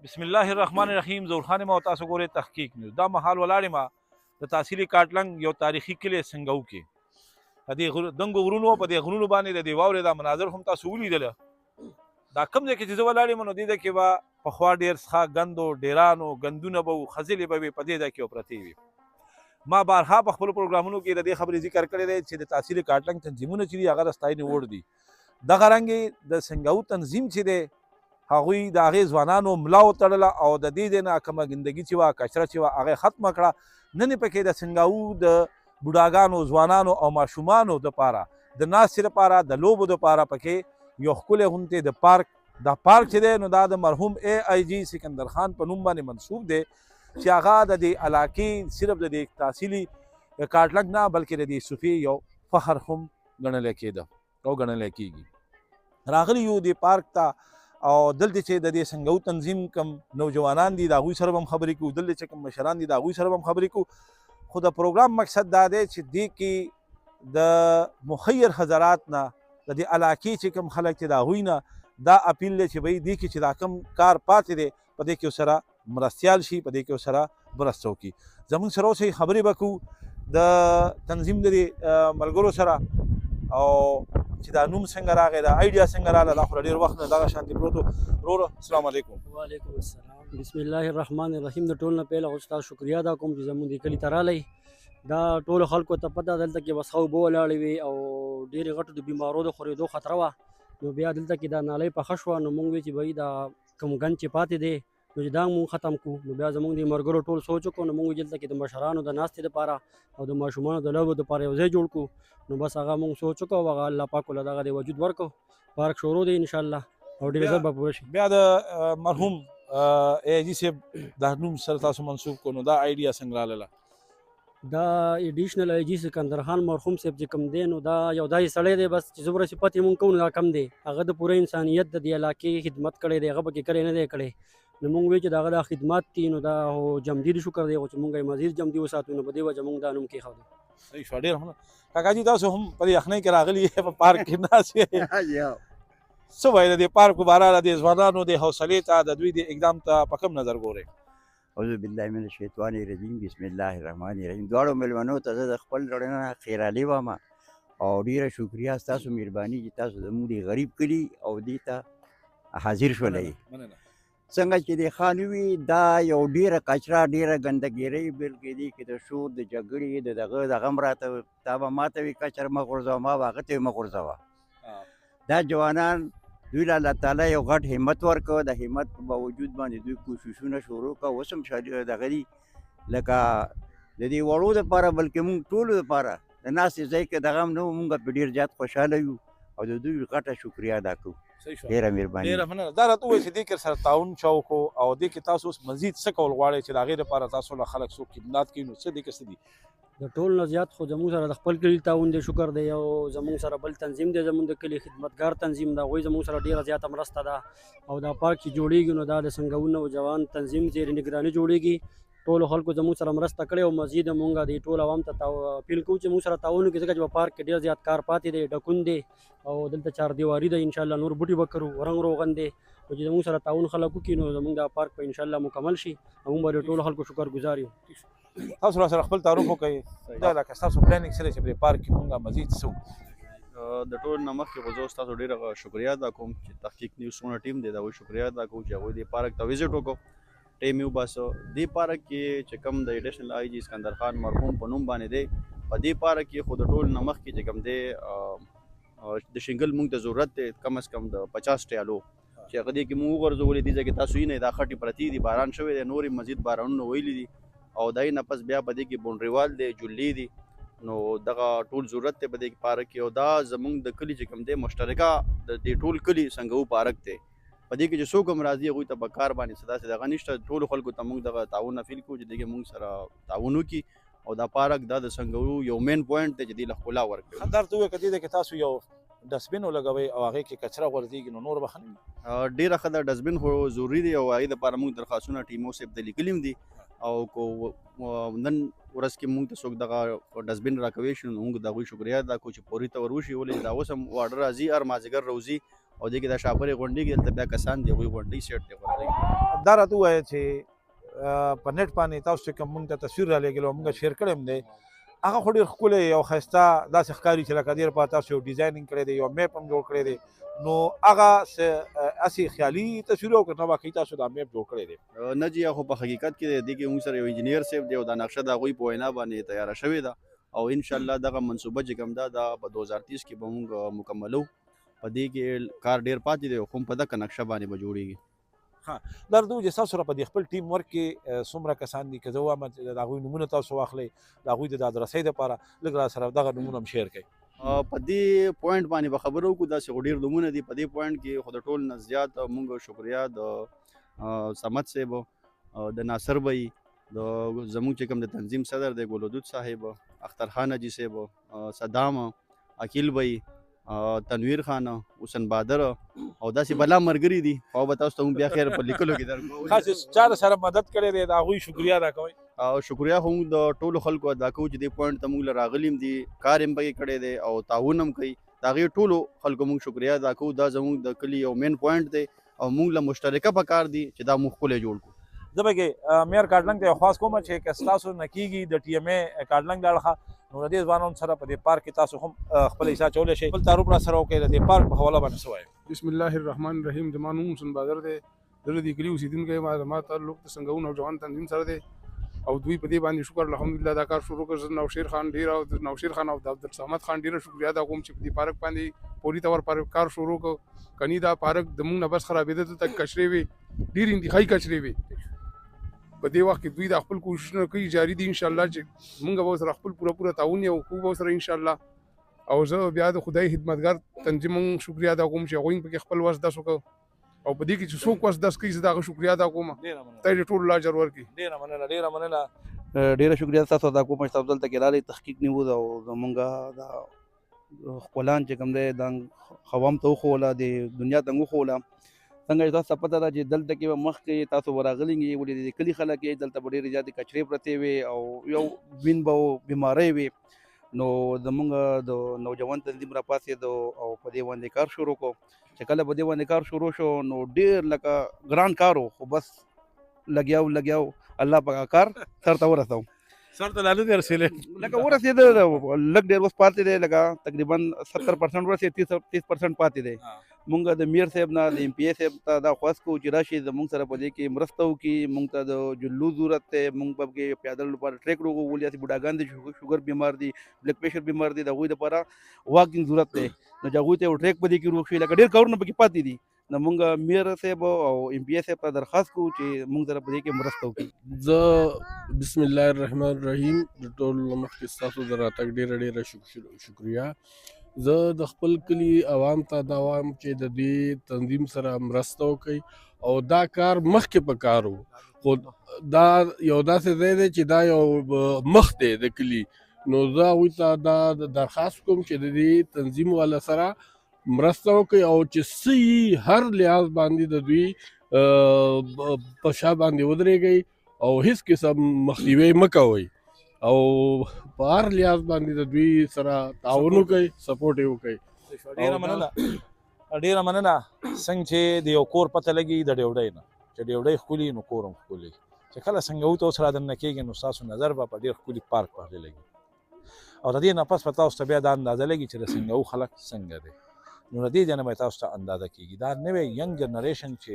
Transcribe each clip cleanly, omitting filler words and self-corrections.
بسم الله الرحمن الرحیم. زور خان ما تاسو ګورئ تحقیق نیوز. دا مهال ولاړې ما د تحصیلي کاټلنګ یو تاریخي کلی سنګو کې په دې دنګو غرونو په دې غرونو باندې د دې واورې دا مناظر هم تاسو ولیدله. دا کوم ځای کې چې زه ولاړ یم نو دې ځای کې به پخوا ډېر څښاک ګند و ډېران و ګندونه به وو ښځلې به وې په دې ځای کې پرتې وي. ما بارها په خپلو پروګرامونو کې د دې خبرې ذکر کړی دی چې د تحصیلي کاټلنګ تنظیمونه چې دي هغه د ستاینې وړ دي. دغه رنګې د سنګو تنظیم چې دی هغوی د هغې ځوانانو ملا وتړله او د دې ځای نه کومه ګندګي چې وه کچره چې وه هغه ختمه کړه. نن یې پکې د سنګاو د بوډاګانو ځوانانو او ماشومانو دپاره د ناستې لپاره د لوبو دپاره پکې یو ښکلی غوندې د پارک دا پارک چې دی نو دا د مرحوم اے آی جي سکندر خان په نوم باندې منسوب دی چې هغه د دې علاقې صرف د دې تحصیلي کاټلنګ نه بلکې د دې صوفي یو فخر هم ګڼلی کېده او ګڼلی کېږي. راغلي یو دې پارک ته او دلته چې د دې سنګو تنظیم کم نوجوانان دي د هغوی سره به هم خبرې کوو، دلته چې کوم مشران دي د هغوی سره به هم خبرې کوو. خو د پروګرام مقصد دا دی چې دې کې د مخیر حضرات نه د دې علاقې چې کوم خلک چې د هغوی نه دا اپیل دی چې بھئی دې کې چې دا کوم کار پاتې دی په دې کې ورسره مرستیال شي، په دې کې ورسره مرسته وکړي. زموږ سره اوسئ خبرې به کوو د تنظیم د دې ملګرو سره او چې دا نوم څنګه راغی دا آیډیا څنګه راغله دا خو ډېر وخت نه دغه شانتې پروت و. وروره السلام علیکم. وعلیکم السلام. بسم الله الرحمن الرحیم. د ټول نه پیله خو ستاسو شکریا ادا کوم چې زموږ دې کلي ته رالی. دا ټولو خلکو ته پته دلته کې بس ښه اوبه ولاړې وې او ډېرې غټو د بیمارو د خورېدو خطره وه. نو بیا دلته کې دا نالۍ پخه شوه نو موږ وی چې بھئی دا کوم ګند چې پاتې دی نو چې دا مونږ ختم کړو. نو بیا زموږ د ملګرو ټول سوچ وکړو نو موږ دلته کې د مشرانو د ناستې دپاره او د ماشومانو د لوبو دپاره یو ځای جوړ کړو. نو بس هغه مونږ سوچ وکړو او هغه الله پاک له دغه د وجود ورکړو. پارک شروع دی انشاءالله او ډېر ژر به پوره شي. بیا د مرحوم اے جي صاحب دا نوم سره تاسو منسوب کړو نو دا آیډیا څنګه راغله؟ دا ایډیشنل آی جي سکندر خان مرحوم صاحب چې کوم دی نو دا یو داسې سړی دی بس چې زبره صفت یې مونږ کوو نو دا کم دی. هغه د پوره انسانیت د دې علاقې خدمت کړی دی، هغه پکې کړی نه دی کړی. نو مونږ وی چې د هغه دا خدمات دي نو دا جمدي د شکر دی خو چې مونږ یې مزید جمدي وساتو نو په دې وجه مونږ دا نوم کېښودو. صحیح شو. ډېر ښه. کاکا جي تاسو هم په دې یخنۍ کې راغلي یې په پارک کې ناست یې. څه وایي د دې پارک په باره د دې ځوانانو د حوصلې ته د دوی د اقدام ته په کوم نظر ګورئ؟ اعوذ بالله من الشیطان الرجیم. بسم الله الرحمن الرحیم. دواړو مېلمنو ته زه د خپل زړه نه خیرالي وایم او ډېره شکریا ستاسو مهرباني چې تاسو زموږ د غریب کلي او دې ته حاضر شولی. څنګه چې د خان وي دا یو ډېره کچره ډېره ګندګیرۍ بلکې دې کې د شور د جګړې د دغه هم راته تا به ما ته وي کچر مه غورځوه ما به هغه ته مه غورځوه. دا جوانان دوی له الله تعالی یو غټ همت ورکړه. د همت په باوجود باندې دوی کوششونه شروع کړه. اوس هم دغه دي لکه د دې وړو دپاره بلکې موږ ټولو دپاره د ناستې ځای کې دغه هم نه وو موږ په ډېر زیات خوشحاله یو او د دوی غټه شکریا ادا کوو. ډېره مهرباني. ډېره مننه. دا راته ووایئ چې دې کې سره تعاون چا وکړو او دې کې تاسو اوس مزید څه کول غواړئ چې د هغې دپاره تاسو له خلک څوک خدمات کوي نو څه دې کې څه دي؟ د ټول نه زیات خو زموږ سره د خپل کلي تعاون دی شکر دی او زموږ سره بل تنظیم دی زموږ د کلي خدمتګار تنظیم ده هغوی زموږ سره ډېره زیاته مرسته ده او دا پارک چې جوړېږي نو دا د سنګو نوجوان تنظیم زیر نګراني جوړېږي. ټولو خلکو زموږ سره مرسته کړې او مزید موږ د ټول عوام ته اپیل کوو چې موږ سره تعاون وکړي ځکه چې په پارک کې ډېر زیات کار پاتې دی ډکون دی او دلته چاردیواري ده انشاءالله نور بوټي به کرو رنګ روغن دی او چې زموږ سره تعاون خلک وکړي نو زموږ دا پارک په انشاءالله مکمل شي او موږ به د ټولو خلکو شکر ګزار یو. تاسو راسره خپل تعارف وکړئ. دا لکه ستاسو پلانینګ څه دی چې په دې پارک کې موږ مزید څه وکړو؟ د ټول نه مخکې خو زه ستاسو ډېره شکریا ادا کوم چې تحقیق نیوز څومره ټیم دی د هغوی شکریا ادا کوو چې هغوی دې پارک ته وزټ وکړو ټیم یې وباسه. دې پارک کې چې کوم د ایډیشنل آی جي سکندر خان مرحوم په نوم باندې دی په دې پارک کې خو د ټول نه مخکې چې کوم دی د شنګل موږ ته ضرورت دی کم از کم د 50 ټیالو چې هغه دې کې موږ وغورځولې دې ځای کې تاسو یې نه دا خټې پرتې دي باران شوی دی نورې مزید بارانونه ویلي دي او دا یې نه پس بیا په دې کې بونډریوال دی جلې دي نو دغه ټول ضرورت دی په دې پارک کې او دا زموږ د کلي چې کوم دی مشترکه د دې ټول کلي سنګو پارک دی. په دې کې چې څوک هم راځي هغوی ته په کار باندې څه داسې دغه نشته. ټولو خلکو ته موږ دغه تعاون اپیل کوو چې دې کې موږ سره تعاون وکړي او دا پارک دا د سنګو یو مین پوینټ دی چې دې له ښکلا ورکوي. دا ورته ووایه که دې کې تاسو یو ډسبین ولګوئ او هغې کې کچره غورځېږي نو نور به ښه نه وي. ډېره ښه ده ډسبین خو ضروري دی او هغې دپاره موږ درخواستونه ټیمو صاحب ته لیکلي هم دي او کو نن ورځ کې موږ ته څوک دغه ډسبین راکوي شي نو موږ د هغوی شکریا ادا کوو چې پوري ته ور وشي ولې دا اوس هم واډر راځي هر مازدیګر روځي او دې کې د شاپرې غونډې کې دلته بیا کسان دي هغوی غونډۍ سیټ دی غونډۍ دا راته ووایه چې په نیټ باندې تاسو چې کوم موږ ته تصویر را لېږلی او موږ شیر کړی هم دی هغه خو ډېر ښکلی او ښایسته داسې ښکاري چې لکه ډېر په تاسو یو ډیزاینینګ کړی دی یو میپ هم جوړ کړی دی نو هغه هسې خیالي تصویر او که نه واقعي تاسو دا میپ جوړ کړی دی نه جی خو په حقیقت کې دې کې موږ سره یو انجینیر صاحب دی او دا نقشه د هغوی په وینا باندې تیاره شوې ده او انشاءالله دغه منصوبه چې کوم ده دا په 2030 کې به موږ مکملو په دې کې کار ډېر پاتې دی خو هم په دغه نقشه باندې به جوړېږي دا راته ووایه چې تاسو سره په دې خپل ټیم ورک کې څومره کسان دي که زه ووایم چې د هغوی نومونه تاسو واخلئ د هغوی د ادرسۍ دپاره لږ را سره دغه نومونه هم شیر کړئ په دې پوینټ باندې به خبرې وکړو داسې خو ډېر نومونه دي په دې پوینټ کې خو د ټول نه زیات موږ شکریا د صمد صاحب د ناصر بھائی د زموږ چې کوم د تنظیم صدر دی ګلودود صاحب اختر خان حاجي صاحب صدام عقیل بھائی تنویر خان حسن بادر او داسې بلا ملګري دي او به تاسو ته هم بیا خیر په لیکلو کې درکوو خاص چا د سره مدد کړی دی د هغوی شکریا ادا کوئ او شکریا خو موږ د ټولو خلکو ادا کوو چې دې پوینټ ته موږ له راغلي هم دي کار هم پکې کړی دی او تعاون هم کوي د هغې ټولو خلکو موږ شکریا ادا کوو دا زموږ د کلي یو مین پوینټ دی او موږ له مشترکه پکار دي چې دا موږ ښکلی جوړ کړو زه به میر کاټلنګ ته یو خواست کوم چې که ستاسو نه کېږي د ټي ایم اے کاټلنګ د اړخه نو د دې ځوانانو سره په دې پارک کې تاسو هم خپل حصه اچولی شئ خپل تعارف را سره وکړئ د دې پارک په حواله باندې څه وایئ بسم الله الرحمن الرحیم زما نوم حسن بادر دی زه د دې کلي اوسېدونکی یم زما تعلق د سنګون او جوان تنظیم سره دی او دوی په دې باندې شکر الحمدلله دا کار شروع کړ. نوشیر خان ډېر او د نوشیر خان او د عبدالصمد خان ډېره شکریا ادا کوم چې په دې پارک باندې پوری طور پر کار شروع کړ. کني دا پارک د موږ نه بس خرابېده ته تک کچرې وې ډېر انتهایي کچرې وې په دې وخت کې دوی د خپل کوششونه کوي جاري دي انشاءالله چې موږ به سره خپل پوره تعاون یو خو به سره انشاءالله او زه بیا د خدای خدمتګار تنظیم شکریا ادا کوم چې هغوی پکې خپل وس دس وکړ او په دې کې چې څوک وس دس کوي زه د هغه شکریا ادا کوم خدای دې ټول اجر ورکړي. ډېره مننه ډیره شکریا تاسو ادا کوم چې تاسو دلته کې راغلي تحقیق نیو او زمونږ دا خپلان چې کوم دی دا خوام ته وښوله د دنیا ته وښوله څنګه چې تاسو پته ده چې دلته کې به مخکې تاسو به راغلي یې ولې د کلي خلک یې دلته به ډېرې زیاتې کچرې پرتې وې او یو وین به بیمارۍ وې نو زمونږ د نوجوان تنظیم راپاڅېد او په دې باندې کار شروع کړو چې کله په دې باندې کار شروع شو نو ډېر لکه ګران کار و خو بس لګیاو الله پاک کار سر ته ورسوم سر ته لا نه دی رسېدلی لکه ورسېده لږ ډېر اوس پاتې دی لکه تقریبا 70% ورسېد 30% پاتې دی مونږ د میر صاحب نه د ایم پی اے صاحب ته دا خواست کوو چې راشي زموږ سره په دې کې مرسته وکړي مونږ ته د جلو ضرورت دی مونږ په کې پیادل لپاره ټریک وکړو داسې بوډاګان دي شوګر بیمار دي بلډ پریشر بیمار دي د هغوی دپاره واکینګ ضرورت دی نو چې هغوی ته یو ټریک په دې کې روغ شي لکه ډېر کارونه پکې پاتې دي نو مونږ میر صاحب او ایم پی اے صاحب ته درخواست کوو چې مونږ سره په دې کې مرسته وکړي. زه بسم الله الرحمن الرحیم د ټولو مخکې ستاسو د راتګ ډېره شکریا. زه د خپل کلي عوام ته دا وایم چې د دې تنظیم سره مرسته وکړئ او دا کار مخکې په کار و خو دا یو داسې ځای دی چې دا یو مخ دی د کلي نو زه هغوی ته دا درخواست کوم چې د دې تنظیم والا سره مرسته وکړئ او چې څه یي هر لحاظ باندې د دوی په شا باندې ودرېږئ او هیڅ قسم مخنیوی مه کوئ او په هر لحاظ باندې د دوی سره تعاون وکړئ سپورټ یې وکړئ. ډېره مننه څنګه چې د یو کور پته لګي د ډیوډۍ نه چې ډیوډۍ ښکلي نو کور هم ښکلي چې کله سنګو ته اوس را دننه کېږي نو ستاسو نظر به په ډېر ښکلي پارک باندې لګي او د دې نه پس به تاسو ته بیا دا اندازه لګي چې د سنګو خلک څنګه دی نو د دې ځای نه به تاسو ته اندازه کېږي دا نوی ینګ جنریشن چې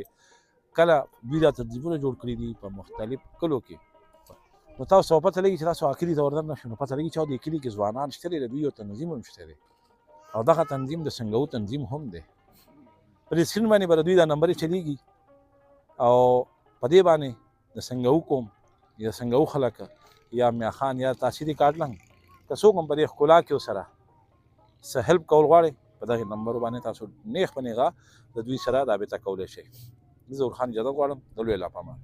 کله دوی دا تنظیمونه جوړ کړي دي په مختلف کلو کې نو تاسو ته پته لګي چې تاسو کلي ته ور دننه شئ نو پته لګي چې دې کلي کې ځوانان شته دي د دوی یو تنظیم هم شته دی او دغه تنظیم د سنګو تنظیم هم دی په دې سکرین باندې به د دوی دا نمبرې چلیږي او په دې باندې د سنګو قوم یا سنګو خلک یا میا خان یا تاسیدي کاټلنګ که څوک هم په دې ښکلا کې ورسره څه هیلپ کول غواړئ په دغې نمبرو باندې تاسو نیغ په نیغه د دوی سره رابطه کولی شئ. زه ظهور خان اجازه غواړم د لوی الله په امان.